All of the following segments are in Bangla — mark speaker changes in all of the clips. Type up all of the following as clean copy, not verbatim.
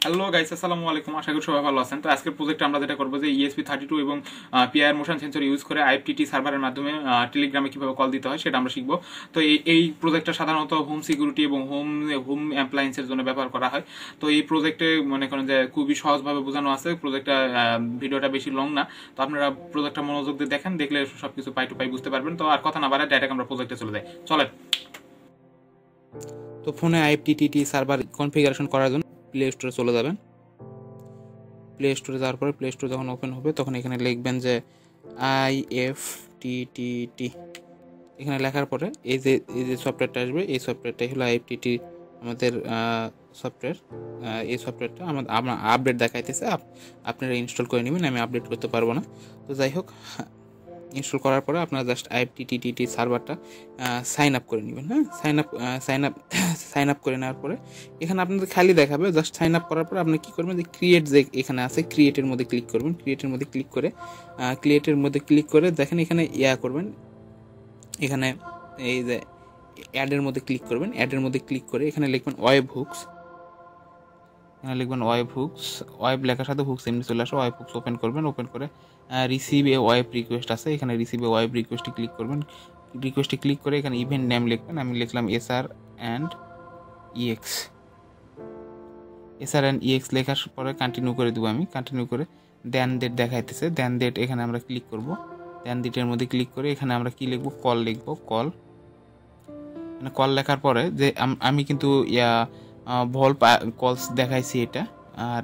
Speaker 1: হ্যালো গাইস, আসসালামু আলাইকুম। আশা করি সবাই ভালো আছেন। তো আজকের প্রজেক্টে আমরা যেটা করবো যে ESP32 এবং পিআইআর মোশন সেন্সর ইউজ করে IFTTT সার্ভারের মাধ্যমে টেলিগ্রামে কিভাবে কল দিতে হয় সেটা আমরা শিখবো। তো এই প্রজেক্টটা সাধারণত হোম সিকিউরিটি এবং হোম অ্যাপ্লায়েন্সের জন্য ব্যবহার করা হয়। তো এই প্রজেক্টে মনে করেন যে খুবই সহজভাবে বোঝানো আছে। প্রজেক্টটা ভিডিওটা বেশি লং না, তো আপনারা প্রজেক্টটা মনোযোগ দিয়ে দেখেন, দেখলে সবকিছু পাই টু পাই বুঝতে পারবেন। তো আর কথা না বাড়ায় ডাইরেক্ট আমরা প্রজেক্টে চলে যাই, চলেন।
Speaker 2: তো ফোনে IFTTT সার্ভার কনফিগারেশন করার জন্য প্লে স্টোরে চলে যাবেন। প্লে স্টোরে যাওয়ার পরে প্লে স্টোর যখন ওপেন হবে তখন এখানে লিখবেন যে IFTTT। এখানে লেখার পরে এই যে সফটওয়্যারটা আসবে, এই সফটওয়্যারটাই হলো IFTTT আমাদের সফটওয়্যার। এই সফটওয়্যারটা আমার আপডেট দেখাইতেছে, আপনারা ইনস্টল করে নেবেন, আমি আপডেট করতে পারবো না। তো যাই হোক, ইনস্টল করার পরে আপনারা জাস্ট IFTTT সার্ভারটা সাইন আপ করে নেবেন। হ্যাঁ, সাইন আপ করে নেওয়ার পরে এখানে আপনাদের খালি দেখাবে। জাস্ট সাইন আপ করার পরে আপনি কী করবেন, যে ক্রিয়েট যে এখানে আছে, ক্রিয়েটের মধ্যে ক্লিক করবেন। ক্রিয়েটের মধ্যে ক্লিক করে দেখেন এখানে করবেন, এখানে এই যে অ্যাডের মধ্যে ক্লিক করবেন। অ্যাডের মধ্যে ক্লিক করে এখানে লিখবেন ওয়েব হুকস। ওয়েব লেখার সাথে হুকস এমনি চলে আসে। ওয়েব হুকস ওপেন করবেন। ওপেন করে রিসিভ এ ওয়েব রিকোয়েস্ট আছে, এখানে রিসিভ এ ওয়েব রিকোয়েস্টে ক্লিক করবেন। রিকোয়েস্টে ক্লিক করে এখানে ইভেন্ট নেম লিখবেন। আমি লিখলাম SR&EX লেখার পরে কন্টিনিউ করে দেবো। আমি কন্টিনিউ করে দেন ডেট দেখাইতেছে, দেন ডেট এখানে আমরা ক্লিক করব। দেন ডেটের মধ্যে ক্লিক করে এখানে আমরা কি লিখবো, কল লিখবো। কল লেখার পরে যে আমি কিন্তু ভল কলস দেখাইছি এটা, আর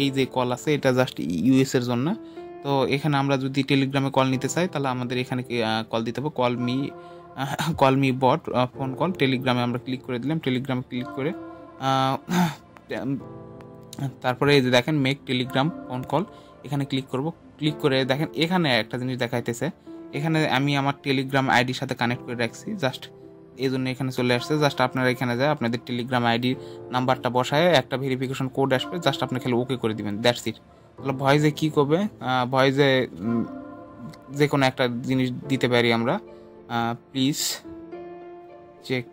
Speaker 2: এই যে কল আছে এটা জাস্ট ইউএস এর জন্য। তো এখানে আমরা যদি টেলিগ্রামে কল নিতে চাই তাহলে আমাদের এখানে কল দিতে হবে, কল মি বট ফোন কল। টেলিগ্রামে আমরা ক্লিক করে দিলাম। টেলিগ্রামে ক্লিক করে তারপরে এই যে দেখেন মেক টেলিগ্রাম ফোন কল, এখানে ক্লিক করব। ক্লিক করে দেখেন এখানে একটা জিনিস দেখাইতেছে, এখানে আমি আমার টেলিগ্রাম আইডির সাথে কানেক্ট করে রাখছি, জাস্ট এই জন্য এখানে চলে আসছে। জাস্ট আপনারা এখানে যায় আপনাদের টেলিগ্রাম আইডির নাম্বারটা বসায় একটা ভেরিফিকেশন কোড আসবে, জাস্ট আপনি খালি ওকে করে দিবেন, দ্যাটস ইট। তাহলে ভয়েসে কী করবে, ভয়েসে যে কোনো একটা জিনিস দিতে পারি আমরা, প্লিজ চেক।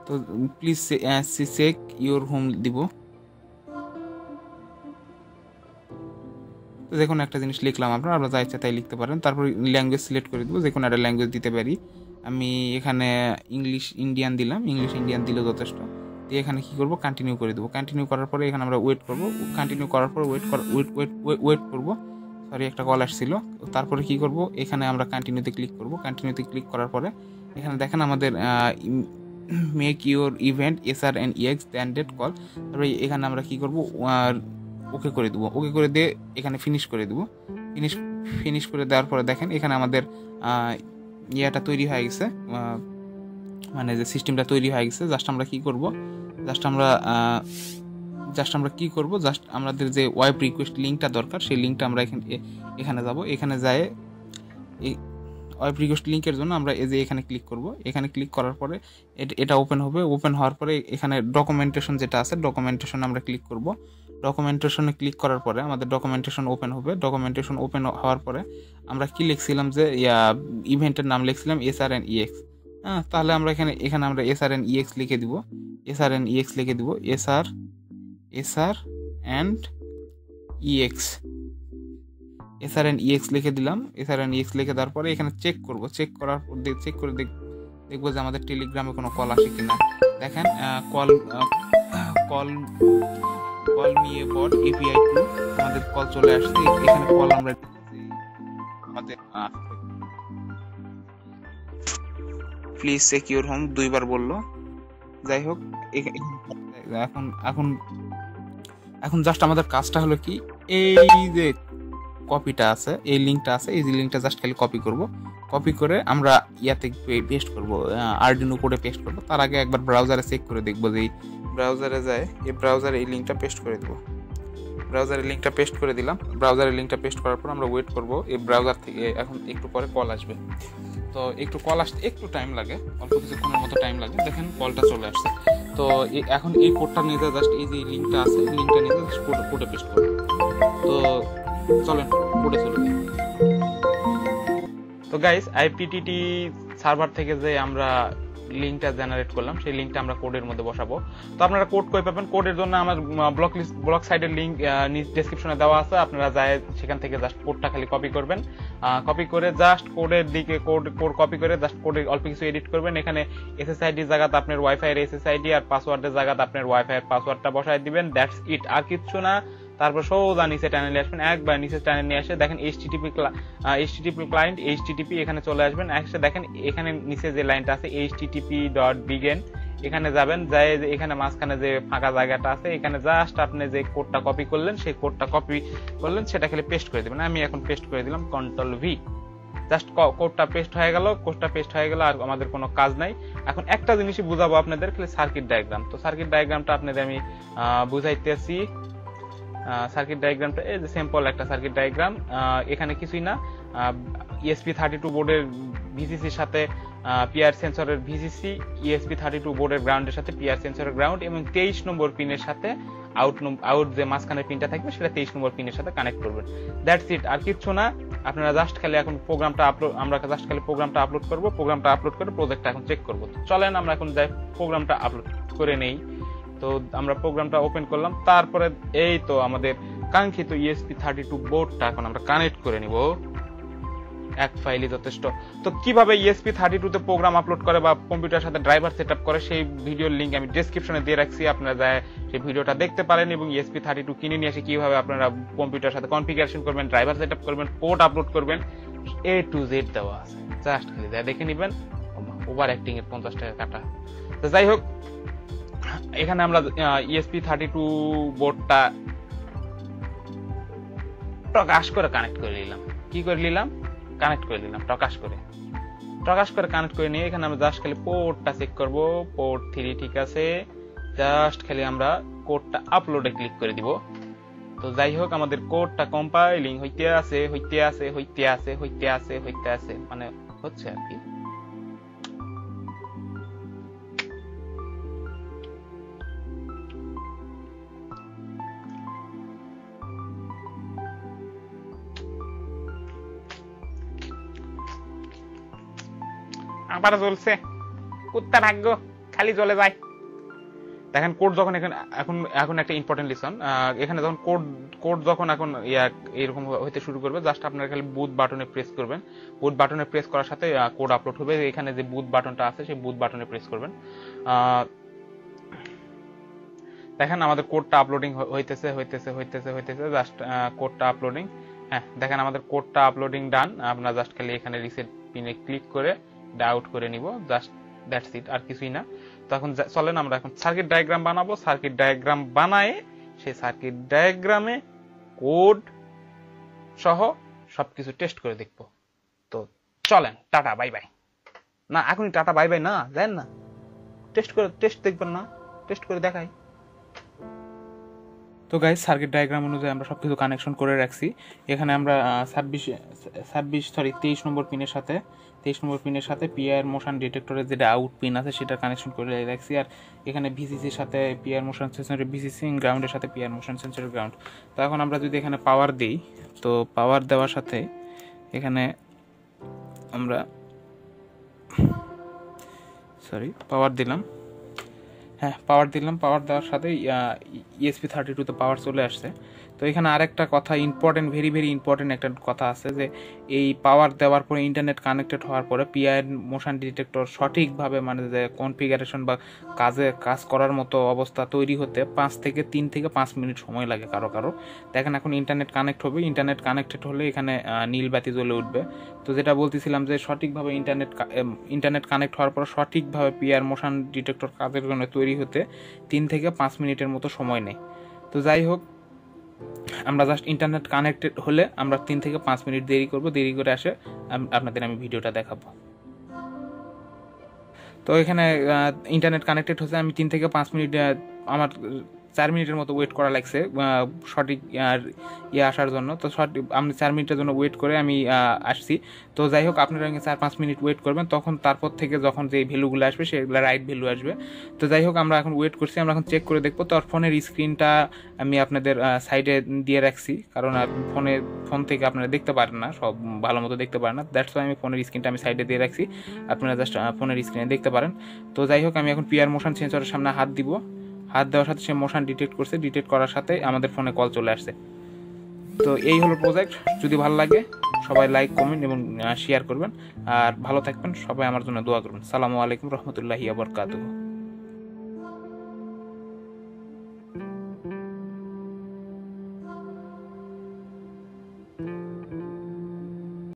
Speaker 2: তো প্লিজ চেক ইউর হোম দিব। যে কোনো একটা জিনিস লিখলাম, আপনারা যা ইচ্ছা তাই লিখতে পারেন। তারপর ল্যাঙ্গুয়েজ সিলেক্ট করে দেবো, যে কোনো একটা ল্যাঙ্গুয়েজ দিতে পারি। আমি এখানে ইংলিশ ইন্ডিয়ান দিলাম, ইংলিশ ইন্ডিয়ান দিলেও যথেষ্ট। দিয়ে এখানে কী করবো, কন্টিনিউ করে দেবো। কন্টিনিউ করার পরে এখানে আমরা ওয়েট করবো। কন্টিনিউ করার পর ওয়েট করবো। সরি, একটা কল আসছিল। তারপরে কী করবো, এখানে আমরা কন্টিনিউতে ক্লিক করবো। কন্টিনিউতে ক্লিক করার পরে এখানে দেখেন আমাদের make your event SR&EX then date call. তারপরে এখানে আমরা কী করবো, ওকে করে দেবো। ওকে করে দিয়ে এখানে ফিনিশ করে দেবো। ফিনিশ করে দেওয়ার পরে দেখেন এখানে আমাদের ইয়েটা তৈরি হয়ে গেছে, মানে যে সিস্টেমটা তৈরি হয়ে গেছে। জাস্ট আমরা কি করব, জাস্ট আমরা কি করব, জাস্ট আমাদের যে ওয়েব রিকোয়েস্ট লিঙ্কটা দরকার সেই লিঙ্কটা আমরা এখানে যাব। এখানে যায় এই ওয়েব রিকোয়েস্ট লিঙ্কের জন্য আমরা এই যে এখানে ক্লিক করব। এখানে ক্লিক করার পরে এটা ওপেন হবে। ওপেন হওয়ার পরে এখানে ডকুমেন্টেশন যেটা আছে, ডকুমেন্টেশন আমরা ক্লিক করব। ডকুমেন্টেশনে ক্লিক করার পরে আমাদের ডকুমেন্টেশন ওপেন হবে। ডকুমেন্টেশন ওপেন হওয়ার পরে আমরা কি লিখছিলাম, যে ইভেন্টের নাম লিখছিলাম SR&EX। হ্যাঁ, তাহলে আমরা এখানে আমরা SR&EX লিখে দিব। SR&EX লিখে দিলাম। SR&EX লিখে দেওয়ার পরে এখানে চেক করে দেখবো যে আমাদের টেলিগ্রামে কোনো কল আসে কিনা। দেখেন call me a bot API 2 আমাদের কল চলে আসছে। এখানে কল আমরা আমাদের প্লিজ চেক ইউর হোম দুইবার বললো। যাই হোক, এখন জাস্ট আমাদের কাজটা হলো কি, এই যে কপিটা আছে, এই লিঙ্কটা আছে, এই যে লিঙ্কটা জাস্ট খালি কপি করে আমরা ইয়াতে পেস্ট করবো, আরডিনো কোডে পেস্ট করবো। তার আগে একবার ব্রাউজারে চেক করে দেখবো, যে ব্রাউজারে যায়, এই ব্রাউজারে এই লিঙ্কটা পেস্ট করে দেবো। ব্রাউজারের লিঙ্কটা পেস্ট করে দিলাম। ব্রাউজারের লিঙ্কটা পেস্ট করার পর আমরা ওয়েট করবো। এই ব্রাউজার থেকে এখন একটু পরে কল আসবে। তো কল আসতে একটু টাইম লাগে, অল্প কিছুক্ষণের মতো টাইম লাগে। দেখেন কলটা চলে আসছে। তো এখন এই কোডটা নিয়ে জাস্ট এই যে লিঙ্কটা আছে, লিঙ্কটা নিয়ে জাস্ট কোডে পেস্ট করবো। তো চলেন কোডে চলে যাই।
Speaker 1: তো গাইস, IFTTT সার্ভার থেকে যে আমরা লিঙ্কটা জেনারেট করলাম, সেই লিঙ্কটা আমরা কোডের মধ্যে বসাবো। তো আপনারা কোড কই পাবেন? কোডের জন্য আমার ব্লগ সাইটের লিঙ্ক ডেসক্রিপশনে দেওয়া আছে, আপনারা যায় সেখান থেকে জাস্ট কোডটা খালি কপি করবেন, কপি করে জাস্ট কোডের দিকে কোড কপি করে জাস্ট কোডে অল্প কিছু এডিট করবেন। এখানে এসএসআইডি জায়গাতে আপনার ওয়াইফাই এর এসএসআইডি আর পাসওয়ার্ডের জায়গাতে আপনার ওয়াইফাই এর পাসওয়ার্ডটা বসায় দিবেন, দ্যাটস ইট, আর কিচ্ছু না। তারপর সোজা নিচে টানে নিয়ে আসবেন, একবার নিচে টানে নিয়ে আসে দেখেন এইচটিটিপি ক্লায়েন্ট এইচটিটিপি, এখানে চলে আসবেন। এসে দেখেন এখানে নিচে যে লাইনটা আছে http.begin, এখানে যাবেন, যাই এখানে মাঝখানে যে ফাঁকা জায়গাটা আছে এখানে জাস্ট আপনি যে কোডটা কপি করলেন সেই কোডটা কপি করলেন সেটা খালি পেস্ট করে দিবেন। আমি এখন পেস্ট করে দিলাম Ctrl+V, জাস্ট কোডটা পেস্ট হয়ে গেল। কোডটা পেস্ট হয়ে গেল, আর আমাদের কোনো কাজ নাই। এখন একটা জিনিসই বুঝাবো আপনাদের, খালি সার্কিট ডায়াগ্রাম। তো সার্কিট ডায়াগ্রামটা আপনাদের আমি বুঝাইতেছি। সার্কিট ডায়াগ্রামটা এই যে সিম্পল একটা সার্কিট ডায়াগ্রাম, এখানে কিছুই না। ESP32 বোর্ডের ভিসিসির সাথে পিআর সেন্সরের ভিসিসি, ESP32 বোর্ডের গ্রাউন্ডের সাথে পিআর সেন্সরের গ্রাউন্ড, এবং 23 নম্বর পিনের সাথে আউট যে মাঝখানের পিনটা থাকবে সেটা 23 নম্বর পিনের সাথে কানেক্ট করবেন। দ্যাটস ইট, আর কিচ্ছু না। আপনারা জাস্ট খালি এখন আমরা জাস্ট খালি প্রোগ্রামটা আপলোড করব, প্রোগ্রামটা আপলোড করে প্রজেক্টটা এখন চেক করব। চলেন আমরা এখন যাই প্রোগ্রামটা আপলোড করে নেই। তো আমরা প্রোগ্রামটা ওপেন করলাম, তারপরে এই তো আমাদের কাঙ্ক্ষিত ESP32 বোর্ডটা এখন আমরা কানেক্ট করে নিব। এক ফাইলই যথেষ্ট। তো কিভাবে ESP32 তে প্রোগ্রাম আপলোড করে বা কম্পিউটারের সাথে ড্রাইভার সেটআপ করে সেই ভিডিওর লিংক আমি ডেসক্রিপশনে দিয়ে রাখছি, আপনারা যায় সেই ভিডিওটা দেখতে পারেন। এবং ESP32 কিনে নিয়ে এসে কিভাবে আপনারা কম্পিউটারের সাথে কনফিগারেশন করবেন, ড্রাইভার সেটআপ করবেন, পোর্ট আপলোড করবেন, A to Z দেওয়া আছে, জাস্ট খালি যায় দেখে নেবেন। ওভার অ্যাক্টিং এর 50 টাকা কাটা। তো যাই হোক, এখানে আমরা ESP32 বোর্ডটা প্রকাশ করে কানেক্ট করে নিলাম। কি করে নিলাম? কানেক্ট করে দিলাম প্রকাশ করে কানেক্ট করে নিয়ে এখানে আমরা জাস্ট খালি পোর্টটা চেক করব, পোর্ট 3 ঠিক আছে, জাস্ট খালি আমরা কোডটা আপলোডে ক্লিক করে দিব। তো যাই হোক, আমাদের কোডটা কম্পাইলিং হইতে আছে, মানে হচ্ছে আর কি। আবার জ্বলছে, কুত্তা ভাগ্য খালি জ্বলে যায়। দেখেন কোড যখন এখন একটা ইম্পর্টেন্ট লিসন, এখানে যখন কোড যখন এখন এরকম হইতে শুরু করবে, জাস্ট আপনারা খালি বুট বাটনে প্রেস করবেন। বুট বাটনে প্রেস করার সাথে কোড আপলোড হবে। এখানে যে বুট বাটনটা আছে সেই বুট বাটনে প্রেস করবেন। দেখেন আমাদের কোডটা আপলোডিং হইতেছে, জাস্ট কোডটা আপলোডিং। হ্যাঁ, দেখেন আমাদের কোডটা আপলোডিং ডান। আপনারা জাস্ট খালি এখানে রিসেট পিনে ক্লিক করে আউট করে নিব, জাস্ট দ্যাটস ইট, আর কিছুই না। তো এখন চলেন আমরা এখন সার্কিট ডায়াগ্রাম বানাবো। সার্কিট ডায়াগ্রাম বানায়ে সেই সার্কিট ডায়াগ্রামে কোড সহ সবকিছু টেস্ট করে দেখবো। তো চলেন, টাটা বাই বাই। না, এখনই টাটা বাই বাই না, জানেন না, টেস্ট দেখবেন না, টেস্ট করে দেখাই।
Speaker 2: তো গাইস, সার্কিট ডায়াগ্রাম অনুযায়ী আমরা সবকিছু কানেকশন করে রাখছি। এখানে আমরা 23 নম্বর পিনের সাথে পিআর মোশন ডিটেক্টরের যেটা আউট পিন আছে সেটা কানেকশন করে রাখছি। আর এখানে ভিসিসির সাথে পিআর মোশন সেন্সরের ভিসিসি, গ্রাউন্ডের সাথে পিআর মোশন সেন্সরের গ্রাউন্ড। তো এখন আমরা যদি এখানে পাওয়ার দিই, তো পাওয়ার দেওয়ার সাথে এখানে আমরা পাওয়ার দিলাম। হ্যাঁ, পাওয়ার দেওয়ার সাথে ESP32 তে পাওয়ার চলে আসছে। তো এখানে আরেকটা কথা ইম্পর্টেন্ট, ভেরি ভেরি ইম্পর্টেন্ট একটা কথা আছে, যে এই পাওয়ার দেওয়ার পরে ইন্টারনেট কানেক্টেড হওয়ার পরে পিআই মোশন ডিটেক্টর সঠিকভাবে মানে যে কনফিগারেশন বা কাজ করার মতো অবস্থা তৈরি হতে 3 থেকে 5 মিনিট সময় লাগে কারো। দেখেন এখন ইন্টারনেট কানেক্ট হবে, ইন্টারনেট কানেক্টেড হলে এখানে নীল বাতি জ্বলে উঠবে। তো যেটা বলতেছিলাম যে সঠিকভাবে ইন্টারনেট কানেক্ট হওয়ার পর সঠিকভাবে পিআর মোশন ডিটেক্টর কাজের জন্য তৈরি হতে 3 থেকে 5 মিনিটের মতো সময় নেয়। তো যাই হোক, আমরা জাস্ট ইন্টারনেট কানেক্টেড হলে আমরা 3 থেকে 5 মিনিট দেরি করে আসে আপনাদের আমি ভিডিওটা দেখাবো। তো এখানে ইন্টারনেট কানেক্টেড হচ্ছে, আমি 3 থেকে 5 মিনিট আমার 4 মিনিটের মতো ওয়েট করা লাগছে সঠিক আসার জন্য। তো সঠিক আমি 4 মিনিটের জন্য ওয়েট করে আমি আসছি। তো যাই হোক, আপনারা 4-5 মিনিট ওয়েট করবেন, তখন তারপর থেকে যখন যে ভ্যালুগুলো আসবে সেগুলো রাইট ভ্যালু আসবে। তো যাই হোক, আমরা এখন ওয়েট করছি, আমরা এখন চেক করে দেখবো। তো ফোনের স্ক্রিনটা আমি আপনাদের সাইডে দিয়ে রাখছি, কারণ ফোন থেকে আপনারা দেখতে পারেন না, সব ভালো মতো দেখতে পারেন না। দ্যাটস ওয়াই আমি ফোনের স্ক্রিনটা আমি সাইডে দিয়ে রাখছি, আপনারা জাস্ট ফোনের স্ক্রিনে দেখতে পারেন। তো যাই হোক, আমি এখন পিআর মোশন সেন্সরের সামনে হাত দিব, হাত দেওয়ার সাথে সে মোশন ডিটেক্ট করছে, ডিটেক্ট করার সাথে আমাদের ফোনে কল চলে আসছে। তো এই হলো প্রজেক্ট। যদি ভালো লাগে সবাই লাইক, কমেন্ট এবং শেয়ার করবেন, আর ভালো থাকবেন সবাই, আমার জন্য দোয়া করবেন। সালামু আলাইকুম রহমতুল্লাহি ওয়া বারাকাতুহু।